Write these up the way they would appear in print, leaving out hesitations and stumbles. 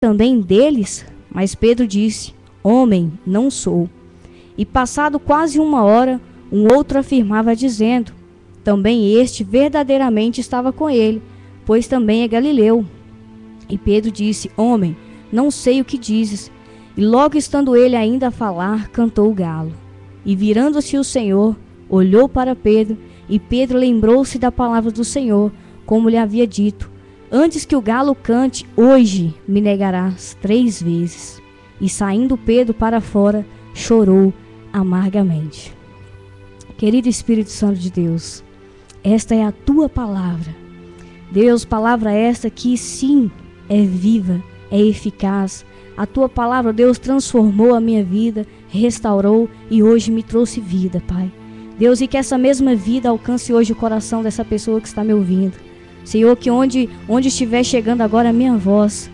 também deles? Mas Pedro disse: homem, não sou. E passado quase 1 hora, um outro afirmava, dizendo: também este verdadeiramente estava com ele, pois também é galileu. E Pedro disse: homem, não sei o que dizes. E logo estando ele ainda a falar, cantou o galo. E virando-se o Senhor, olhou para Pedro, e Pedro lembrou-se da palavra do Senhor, como lhe havia dito: antes que o galo cante, hoje me negarás 3 vezes. E saindo Pedro para fora, chorou amargamente. Querido Espírito Santo de Deus, esta é a tua palavra. Deus, palavra esta que sim é viva, é eficaz. A tua palavra, Deus, transformou a minha vida, restaurou e hoje me trouxe vida, Pai. Deus, e que essa mesma vida alcance hoje o coração dessa pessoa que está me ouvindo. Senhor, que onde estiver chegando agora a minha voz,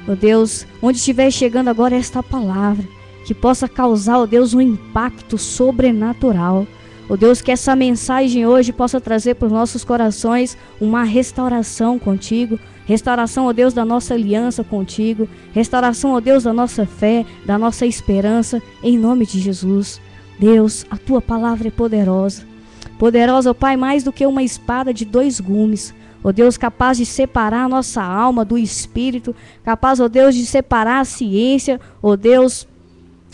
ó Deus, onde estiver chegando agora esta palavra, que possa causar, ó Deus, um impacto sobrenatural. Ó Deus, que essa mensagem hoje possa trazer para os nossos corações uma restauração contigo, restauração, ó Deus, da nossa aliança contigo, restauração, ó Deus, da nossa fé, da nossa esperança, em nome de Jesus. Deus, a tua palavra é poderosa, poderosa, ó Pai, mais do que uma espada de 2 gumes, ó Deus, capaz de separar a nossa alma do espírito, capaz, ó Deus, de separar a ciência, ó Deus,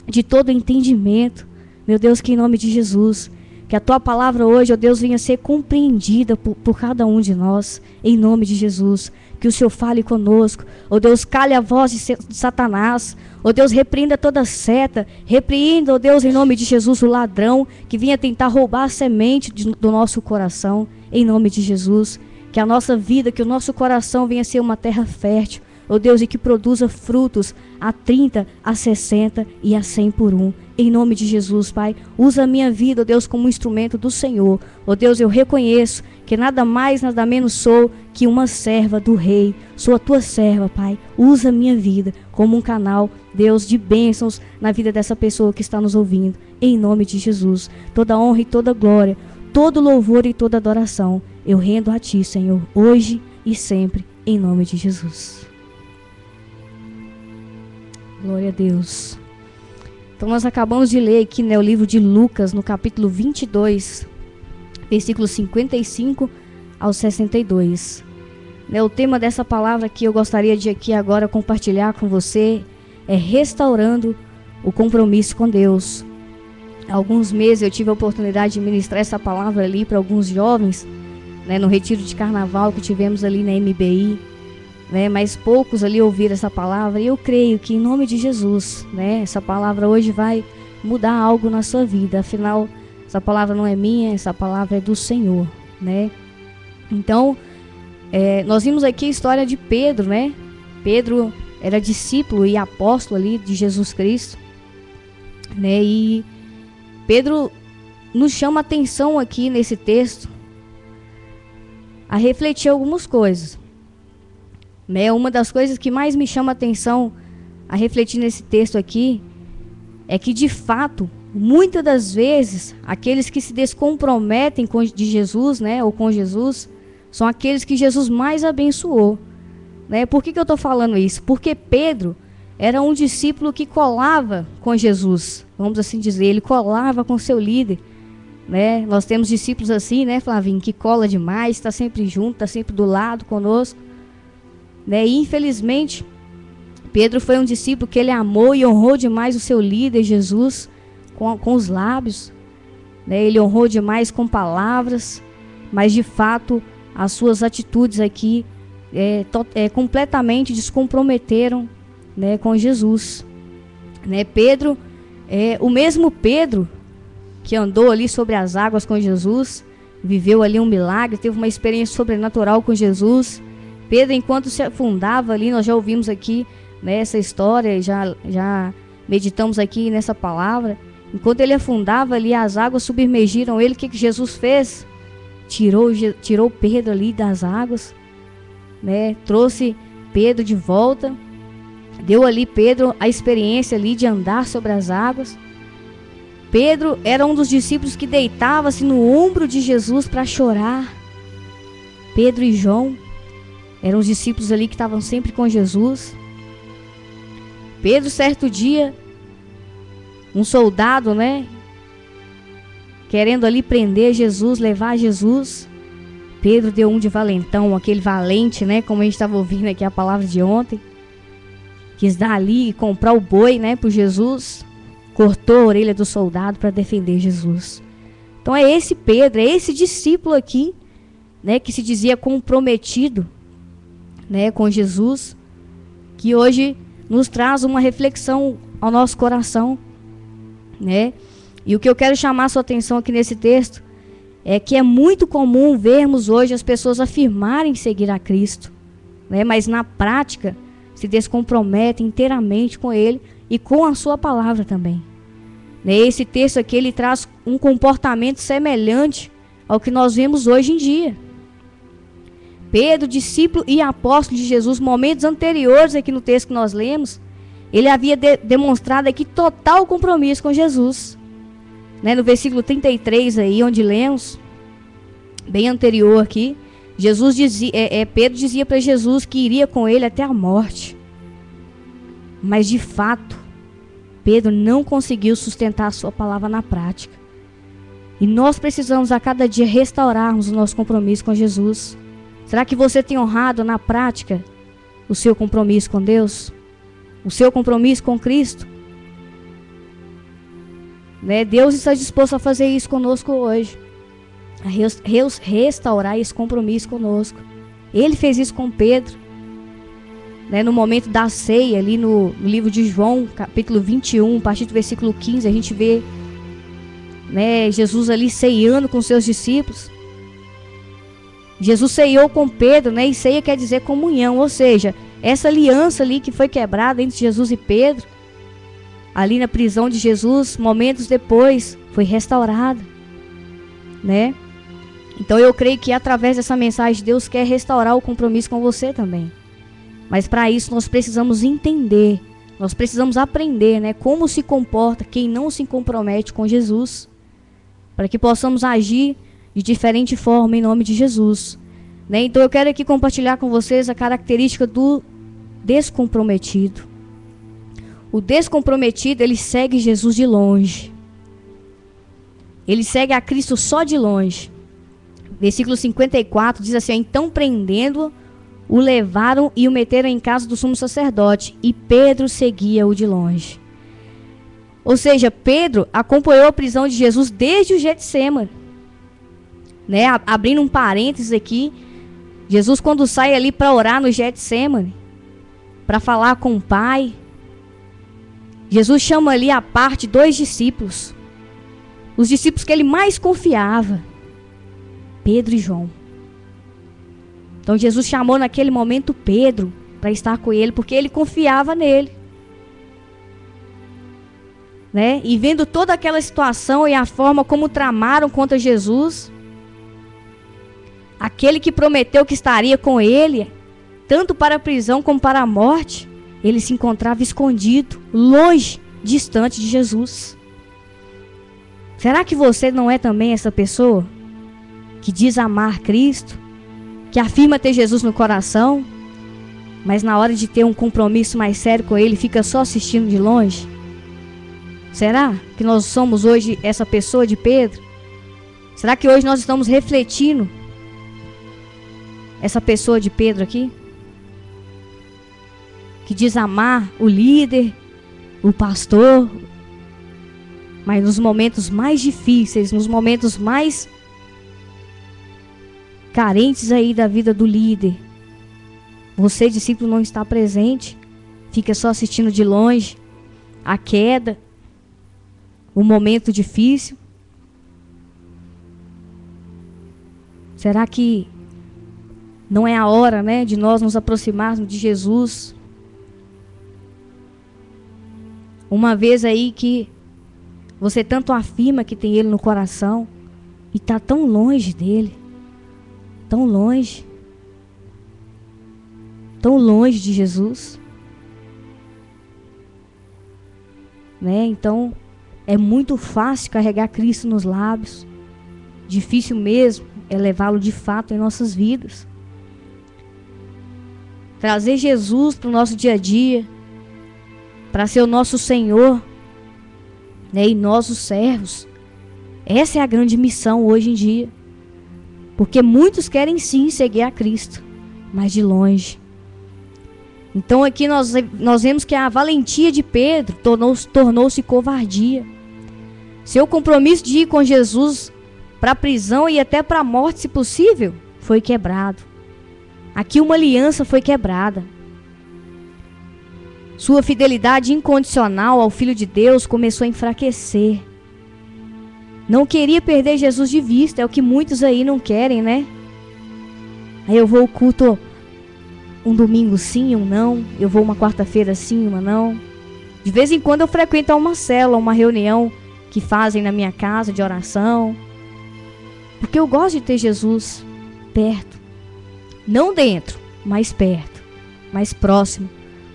de todo entendimento. Meu Deus, que em nome de Jesus, que a tua palavra hoje, ó Deus, venha ser compreendida por cada um de nós, em nome de Jesus. Que o Senhor fale conosco, ó Deus, cale a voz de Satanás, ó Deus, repreenda toda seta, repreenda, ó Deus, em nome de Jesus, o ladrão que vinha tentar roubar a semente do nosso coração, em nome de Jesus. Que a nossa vida, que o nosso coração venha ser uma terra fértil, ó Deus, e que produza frutos a 30, a 60 e a 100 por 1. Em nome de Jesus, Pai, usa a minha vida, ó Deus, como um instrumento do Senhor. Ó Deus, eu reconheço que nada mais, nada menos sou que uma serva do Rei. Sou a tua serva, Pai. Usa a minha vida como um canal, Deus, de bênçãos na vida dessa pessoa que está nos ouvindo. Em nome de Jesus, toda honra e toda glória, todo louvor e toda adoração, eu rendo a Ti, Senhor, hoje e sempre, em nome de Jesus. Glória a Deus. Então nós acabamos de ler aqui, né, o livro de Lucas, no capítulo 22, versículos 55 ao 62. O tema dessa palavra que eu gostaria de aqui agora compartilhar com você é restaurando o compromisso com Deus. Há alguns meses eu tive a oportunidade de ministrar essa palavra ali para alguns jovens, né, no retiro de carnaval que tivemos ali na MBI, né, mas poucos ali ouviram essa palavra, e eu creio que em nome de Jesus, né, essa palavra hoje vai mudar algo na sua vida. Afinal, essa palavra não é minha, essa palavra é do Senhor, né? Então, nós vimos aqui a história de Pedro, né? Pedro era discípulo e apóstolo ali de Jesus Cristo, né? E Pedro nos chama a atenção aqui nesse texto a refletir algumas coisas, né? Uma das coisas que mais me chama a atenção a refletir nesse texto aqui é que, de fato, muitas das vezes, aqueles que se descomprometem de Jesus, né, ou com Jesus, são aqueles que Jesus mais abençoou, né? Por que eu estou falando isso? Porque Pedro era um discípulo que colava com Jesus, vamos assim dizer, ele colava com seu líder, né? Nós temos discípulos assim, né, Flavinho, que cola demais, está sempre junto, está sempre do lado conosco, né? E infelizmente, Pedro foi um discípulo que ele amou e honrou demais o seu líder, Jesus, com os lábios, né? Ele honrou demais com palavras, mas de fato as suas atitudes aqui completamente descomprometeram, né, com Jesus, né? Pedro, o mesmo Pedro que andou ali sobre as águas com Jesus, viveu ali um milagre, teve uma experiência sobrenatural com Jesus. Pedro, enquanto se afundava ali, nós já ouvimos aqui, né, essa história, já meditamos aqui nessa palavra. Enquanto ele afundava ali, as águas submergiram ele. O que Jesus fez? Tirou Pedro ali das águas, né? Trouxe Pedro de volta, deu ali Pedro a experiência ali de andar sobre as águas. Pedro era um dos discípulos que deitava-se no ombro de Jesus para chorar. Pedro e João eram os discípulos ali que estavam sempre com Jesus. Pedro, certo dia, um soldado, né, querendo ali prender Jesus, levar Jesus, Pedro deu um de valentão, aquele valente, né, como a gente estava ouvindo aqui a palavra de ontem, quis dar ali e comprar o boi, né, por Jesus, cortou a orelha do soldado para defender Jesus. Então é esse Pedro, é esse discípulo aqui, né, que se dizia comprometido, né, com Jesus, que hoje nos traz uma reflexão ao nosso coração, né? E o que eu quero chamar a sua atenção aqui nesse texto é que é muito comum vermos hoje as pessoas afirmarem seguir a Cristo, né, mas na prática se descomprometem inteiramente com Ele e com a sua palavra também. Esse texto aqui, ele traz um comportamento semelhante ao que nós vemos hoje em dia. Pedro, discípulo e apóstolo de Jesus, momentos anteriores aqui no texto que nós lemos, ele havia demonstrado aqui total compromisso com Jesus. Né, no versículo 33 aí, onde lemos, bem anterior aqui, Pedro dizia para Jesus que iria com ele até a morte. Mas de fato, Pedro não conseguiu sustentar a sua palavra na prática. E nós precisamos a cada dia restaurarmos o nosso compromisso com Jesus. Será que você tem honrado na prática o seu compromisso com Deus? O seu compromisso com Cristo? Né? Deus está disposto a fazer isso conosco hoje. A restaurar esse compromisso conosco. Ele fez isso com Pedro. Né, no momento da ceia, ali no livro de João, capítulo 21, a partir do versículo 15, a gente vê, né, Jesus ali ceiando com seus discípulos. Jesus ceiou com Pedro, né, e ceia quer dizer comunhão, ou seja, essa aliança ali que foi quebrada entre Jesus e Pedro, ali na prisão de Jesus, momentos depois, foi restaurada, né? Então eu creio que através dessa mensagem Deus quer restaurar o compromisso com você também. Mas para isso nós precisamos entender, nós precisamos aprender, né, como se comporta quem não se compromete com Jesus, para que possamos agir de diferente forma em nome de Jesus. Né? Então eu quero aqui compartilhar com vocês a característica do descomprometido. O descomprometido, ele segue Jesus de longe. Ele segue a Cristo só de longe. Versículo 54 diz assim: então prendendo-o, o levaram e o meteram em casa do sumo sacerdote, e Pedro seguia-o de longe. Ou seja, Pedro acompanhou a prisão de Jesus desde o Getsêmani. Né? Abrindo um parênteses aqui, Jesus quando sai ali para orar no Getsêmani, para falar com o Pai, Jesus chama ali à parte 2 discípulos. Os discípulos que ele mais confiava, Pedro e João. Então Jesus chamou naquele momento Pedro para estar com ele, porque ele confiava nele. Né? E vendo toda aquela situação e a forma como tramaram contra Jesus, aquele que prometeu que estaria com ele, tanto para a prisão como para a morte, ele se encontrava escondido, longe, distante de Jesus. Será que você não é também essa pessoa que diz amar Cristo, que afirma ter Jesus no coração, mas na hora de ter um compromisso mais sério com Ele, fica só assistindo de longe? Será que nós somos hoje essa pessoa de Pedro? Será que hoje nós estamos refletindo essa pessoa de Pedro aqui? Que diz amar o líder, o pastor, mas nos momentos mais difíceis, nos momentos mais carentes aí da vida do líder, você, discípulo, não está presente, fica só assistindo de longe a queda, o momento difícil. Será que não é a hora, né, de nós nos aproximarmos de Jesus? Uma vez aí que você tanto afirma que tem Ele no coração e está tão longe dele, tão longe de Jesus, né? Então é muito fácil carregar Cristo nos lábios, difícil mesmo é levá-lo de fato em nossas vidas. Trazer Jesus para o nosso dia a dia, para ser o nosso Senhor, né, e nós os servos. Essa é a grande missão hoje em dia. Porque muitos querem sim seguir a Cristo, mas de longe. Então aqui nós vemos que a valentia de Pedro tornou-se covardia. Seu compromisso de ir com Jesus para a prisão e até para a morte, se possível, foi quebrado. Aqui uma aliança foi quebrada. Sua fidelidade incondicional ao Filho de Deus começou a enfraquecer. Não queria perder Jesus de vista, é o que muitos aí não querem, né? Aí eu vou ao culto um domingo sim, um não. Eu vou uma quarta-feira sim, uma não. De vez em quando eu frequento uma célula, uma reunião que fazem na minha casa de oração. Porque eu gosto de ter Jesus perto. Não dentro, mas perto, mais próximo.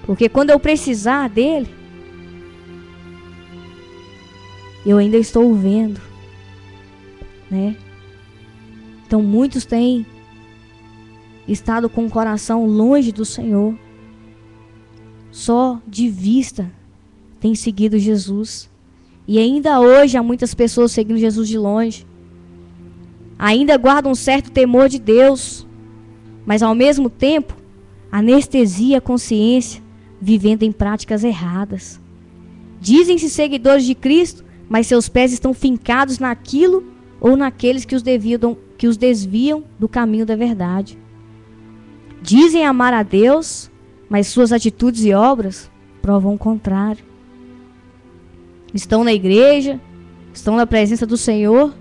Porque quando eu precisar dele, eu ainda estou o vendo, né? Então muitos têm estado com o coração longe do Senhor. Só de vista têm seguido Jesus. E ainda hoje há muitas pessoas seguindo Jesus de longe. Ainda guardam um certo temor de Deus, mas ao mesmo tempo anestesia a consciência, vivendo em práticas erradas. Dizem-se seguidores de Cristo, mas seus pés estão fincados naquilo ou naqueles que os desviam do caminho da verdade. Dizem amar a Deus, mas suas atitudes e obras provam o contrário. Estão na igreja, estão na presença do Senhor,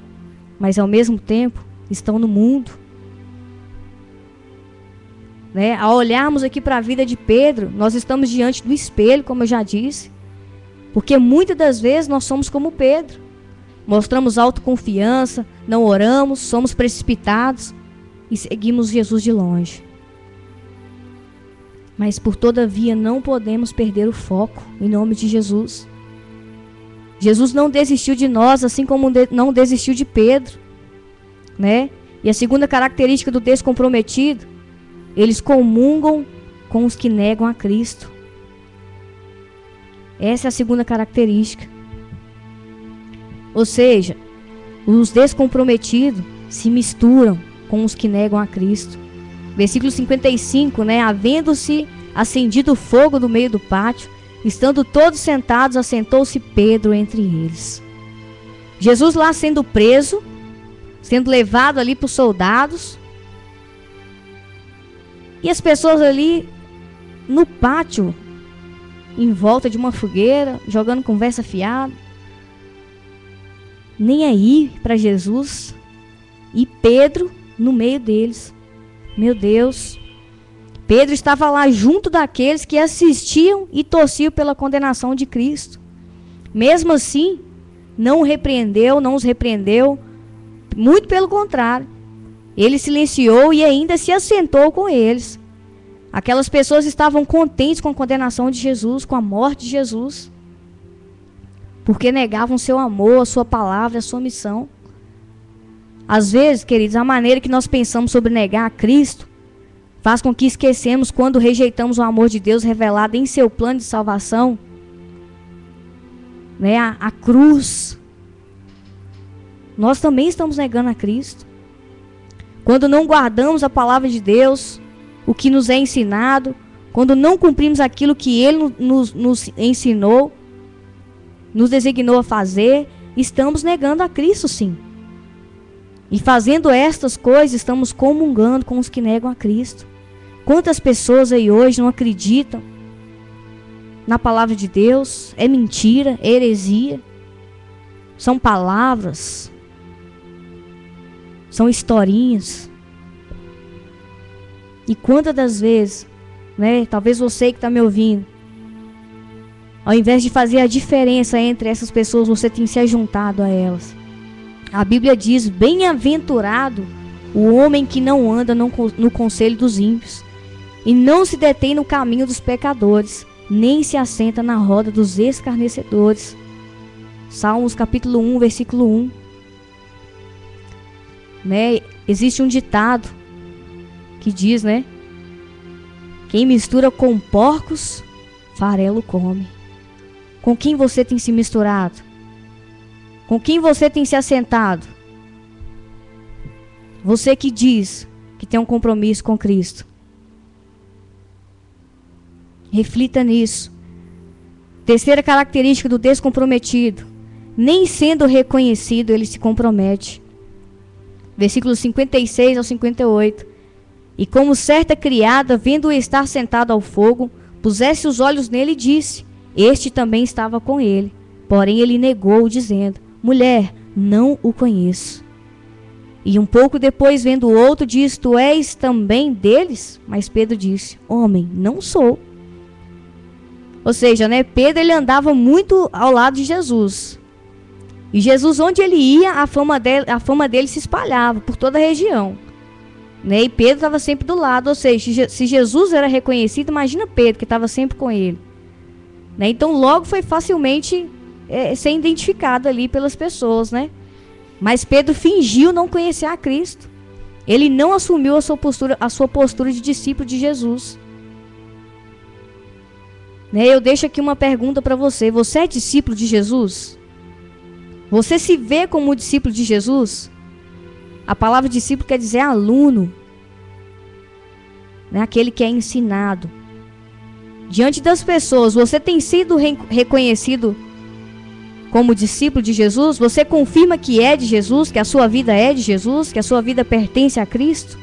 mas ao mesmo tempo estão no mundo. Né? Ao olharmos aqui para a vida de Pedro, nós estamos diante do espelho, como eu já disse. Porque muitas das vezes nós somos como Pedro. Mostramos autoconfiança, não oramos, somos precipitados e seguimos Jesus de longe. Mas por todavia não podemos perder o foco em nome de Jesus. Jesus não desistiu de nós, assim como não desistiu de Pedro, né? E a segunda característica do descomprometido, eles comungam com os que negam a Cristo. Essa é a segunda característica. Ou seja, os descomprometidos se misturam com os que negam a Cristo. Versículo 55, né? Havendo-se acendido o fogo no meio do pátio, estando todos sentados, assentou-se Pedro entre eles. Jesus lá sendo preso, sendo levado ali por soldados, e as pessoas ali no pátio, em volta de uma fogueira, jogando conversa fiada, nem aí para Jesus, e Pedro no meio deles. Meu Deus, Pedro estava lá junto daqueles que assistiam e torciam pela condenação de Cristo. Mesmo assim, não os repreendeu, muito pelo contrário. Ele silenciou e ainda se assentou com eles. Aquelas pessoas estavam contentes com a condenação de Jesus, com a morte de Jesus, porque negavam seu amor, a sua palavra, a sua missão. Às vezes, queridos, a maneira que nós pensamos sobre negar a Cristo faz com que esquecemos quando rejeitamos o amor de Deus revelado em seu plano de salvação, né? A cruz. Nós também estamos negando a Cristo. Quando não guardamos a palavra de Deus, o que nos é ensinado, quando não cumprimos aquilo que Ele nos ensinou, nos designou a fazer, estamos negando a Cristo, sim. E fazendo estas coisas, estamos comungando com os que negam a Cristo. Quantas pessoas aí hoje não acreditam na palavra de Deus? É mentira, é heresia. São palavras, são historinhas. E quantas das vezes, né, talvez você que está me ouvindo, ao invés de fazer a diferença entre essas pessoas, você tem se ajuntado a elas. A Bíblia diz: bem-aventurado o homem que não anda no conselho dos ímpios, e não se detém no caminho dos pecadores, nem se assenta na roda dos escarnecedores. Salmos capítulo 1, versículo 1. Né? Existe um ditado que diz, né? Quem mistura com porcos, farelo come. Com quem você tem se misturado? Com quem você tem se assentado? Você que diz que tem um compromisso com Cristo. Reflita nisso. Terceira característica do descomprometido. Nem sendo reconhecido, ele se compromete. Versículos 56 ao 58. E como certa criada, vendo-o estar sentado ao fogo, pusesse os olhos nele e disse: Este também estava com ele. Porém ele negou, dizendo: Mulher, não o conheço. E um pouco depois, vendo o outro, diz: Tu és também deles? Mas Pedro disse: Homem, não sou. Ou seja, né, Pedro ele andava muito ao lado de Jesus. E Jesus, onde ele ia, a fama dele se espalhava por toda a região. Né? E Pedro estava sempre do lado. Ou seja, se Jesus era reconhecido, imagina Pedro, que estava sempre com ele. Né? Então logo foi facilmente ser identificado ali pelas pessoas. Né? Mas Pedro fingiu não conhecer a Cristo. Ele não assumiu a sua postura de discípulo de Jesus. Né? Eu deixo aqui uma pergunta para você. Você é discípulo de Jesus? Você se vê como discípulo de Jesus? A palavra discípulo quer dizer aluno. Né? Aquele que é ensinado. Diante das pessoas, você tem sido reconhecido como discípulo de Jesus? Você confirma que é de Jesus, que a sua vida é de Jesus, que a sua vida pertence a Cristo?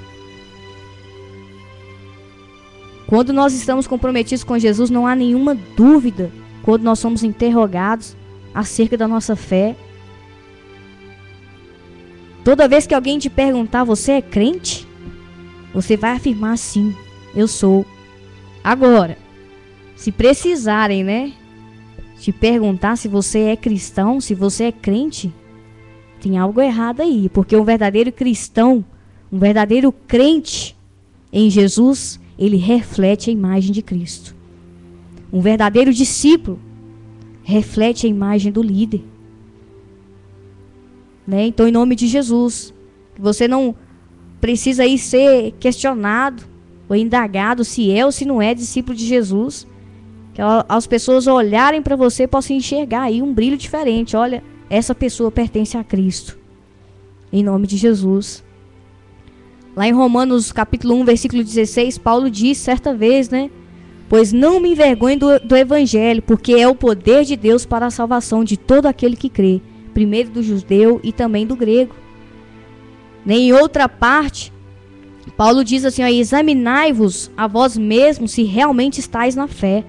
Quando nós estamos comprometidos com Jesus, não há nenhuma dúvida quando nós somos interrogados acerca da nossa fé. Toda vez que alguém te perguntar: você é crente? Você vai afirmar: sim, eu sou. Agora, se precisarem, né, te perguntar se você é cristão, se você é crente, tem algo errado aí. Porque um verdadeiro cristão, um verdadeiro crente em Jesus, ele reflete a imagem de Cristo. Um verdadeiro discípulo reflete a imagem do líder. Né? Então, em nome de Jesus, você não precisa aí ser questionado ou indagado se é ou se não é discípulo de Jesus. Que as pessoas olharem para você possam enxergar aí um brilho diferente. Olha, essa pessoa pertence a Cristo. Em nome de Jesus. Lá em Romanos capítulo 1, versículo 16, Paulo diz certa vez, né? Pois não me envergonho do evangelho, porque é o poder de Deus para a salvação de todo aquele que crê. Primeiro do judeu e também do grego. Em outra parte, Paulo diz assim: ó, examinai-vos a vós mesmos se realmente estáis na fé.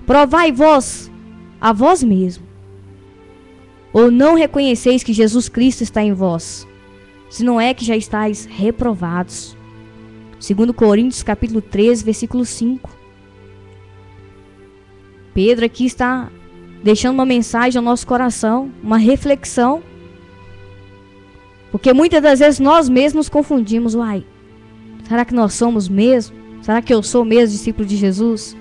Provai vós a vós mesmo. Ou não reconheceis que Jesus Cristo está em vós? Se não é que já estáis reprovados. 2 Coríntios capítulo 13, versículo 5. Pedro aqui está deixando uma mensagem ao nosso coração, uma reflexão. Porque muitas das vezes nós mesmos confundimos. Uai, será que nós somos mesmo? Será que eu sou mesmo discípulo de Jesus?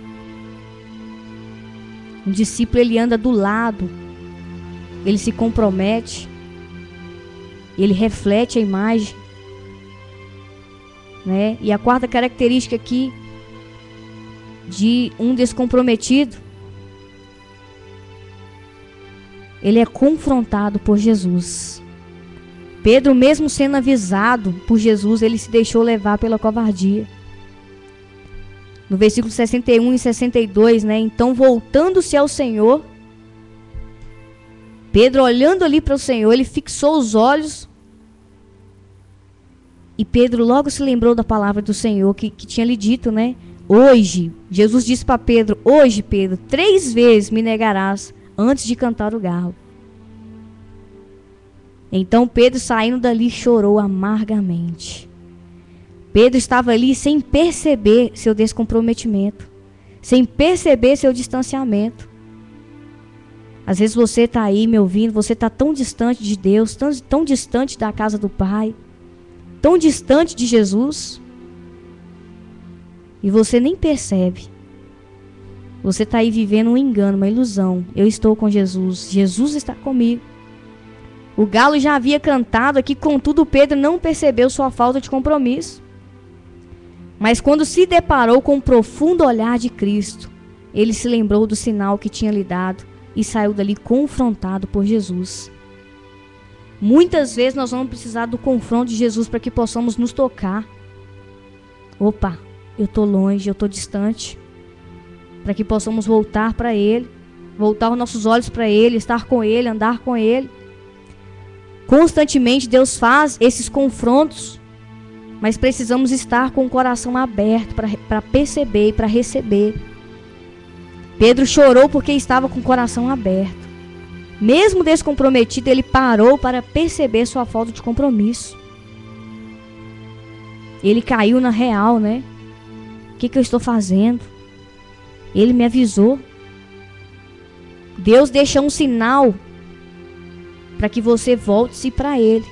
Um discípulo, ele anda do lado. Ele se compromete. Ele reflete a imagem. Né? E a quarta característica aqui de um descomprometido, ele é confrontado por Jesus. Pedro, mesmo sendo avisado por Jesus, ele se deixou levar pela covardia. No versículo 61 e 62, né? Então, voltando-se ao Senhor, Pedro, olhando ali para o Senhor, ele fixou os olhos. E Pedro logo se lembrou da palavra do Senhor que tinha lhe dito, né? Hoje, Jesus disse para Pedro: hoje, Pedro, 3 vezes me negarás antes de cantar o galo. Então Pedro, saindo dali, chorou amargamente. Pedro estava ali sem perceber seu descomprometimento, sem perceber seu distanciamento. Às vezes você está aí me ouvindo, você está tão distante de Deus, tão distante da casa do Pai, tão distante de Jesus, e você nem percebe. Você está aí vivendo um engano, uma ilusão. Eu estou com Jesus, Jesus está comigo. O galo já havia cantado aqui, contudo Pedro não percebeu sua falta de compromisso. Mas quando se deparou com o profundo olhar de Cristo, ele se lembrou do sinal que tinha lhe dado, e saiu dali confrontado por Jesus. Muitas vezes nós vamos precisar do confronto de Jesus para que possamos nos tocar. Opa, eu estou longe, eu estou distante. Para que possamos voltar para Ele, voltar os nossos olhos para Ele, estar com Ele, andar com Ele. Constantemente Deus faz esses confrontos, mas precisamos estar com o coração aberto para perceber e para receber. Pedro chorou porque estava com o coração aberto. Mesmo descomprometido, ele parou para perceber sua falta de compromisso. Ele caiu na real, né? O que eu estou fazendo? Ele me avisou. Deus deixa um sinal para que você volte-se para Ele.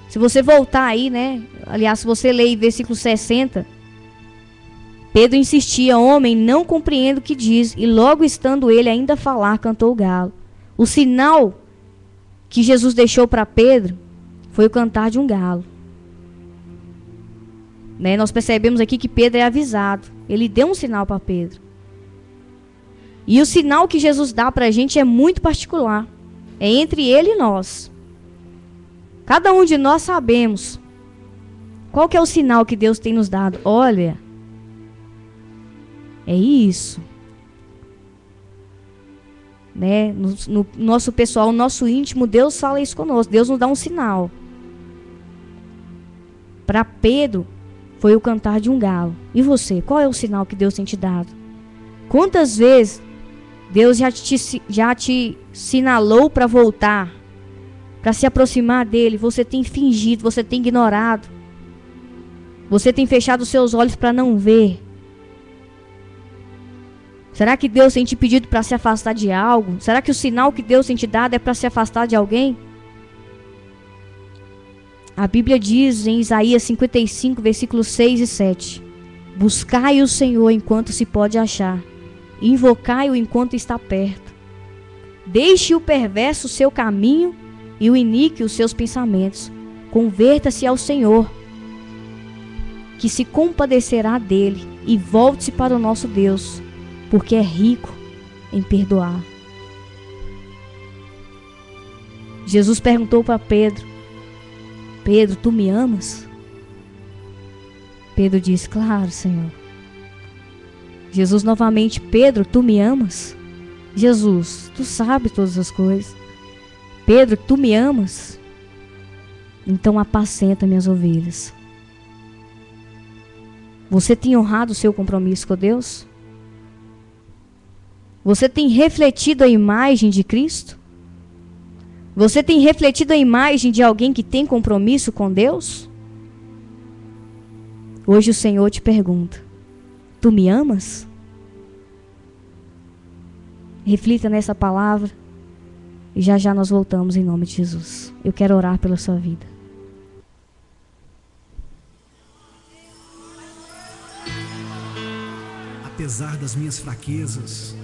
Se você voltar aí, né? Aliás, se você ler versículo 60, Pedro insistia: homem, não compreendo o que diz. E logo estando ele ainda a falar, cantou o galo. O sinal que Jesus deixou para Pedro foi o cantar de um galo. Né? Nós percebemos aqui que Pedro é avisado. Ele deu um sinal para Pedro. E o sinal que Jesus dá para a gente é muito particular. É entre ele e nós. Cada um de nós sabemos qual que é o sinal que Deus tem nos dado. Olha, é isso. Né? No nosso pessoal, no nosso íntimo, Deus fala isso conosco. Deus nos dá um sinal. Para Pedro, foi o cantar de um galo. E você, qual é o sinal que Deus tem te dado? Quantas vezes Deus já te sinalou para voltar, para se aproximar dele? Você tem fingido, você tem ignorado. Você tem fechado os seus olhos para não ver. Será que Deus tem te pedido para se afastar de algo? Será que o sinal que Deus tem te dado é para se afastar de alguém? A Bíblia diz em Isaías 55, versículos 6 e 7: buscai o Senhor enquanto se pode achar, invocai-o enquanto está perto. Deixe o perverso o seu caminho e o iníquo os seus pensamentos. Converta-se ao Senhor, que se compadecerá dele, e volte-se para o nosso Deus, porque é rico em perdoar. Jesus perguntou para Pedro: Pedro, tu me amas? Pedro disse: claro, Senhor. Jesus novamente: Pedro, tu me amas? Jesus, tu sabes todas as coisas. Pedro, tu me amas? Então apacenta minhas ovelhas. Você tem honrado o seu compromisso com Deus? Você tem refletido a imagem de Cristo? Você tem refletido a imagem de alguém que tem compromisso com Deus? Hoje o Senhor te pergunta: tu me amas? Reflita nessa palavra e já já nós voltamos em nome de Jesus. Eu quero orar pela sua vida. Apesar das minhas fraquezas,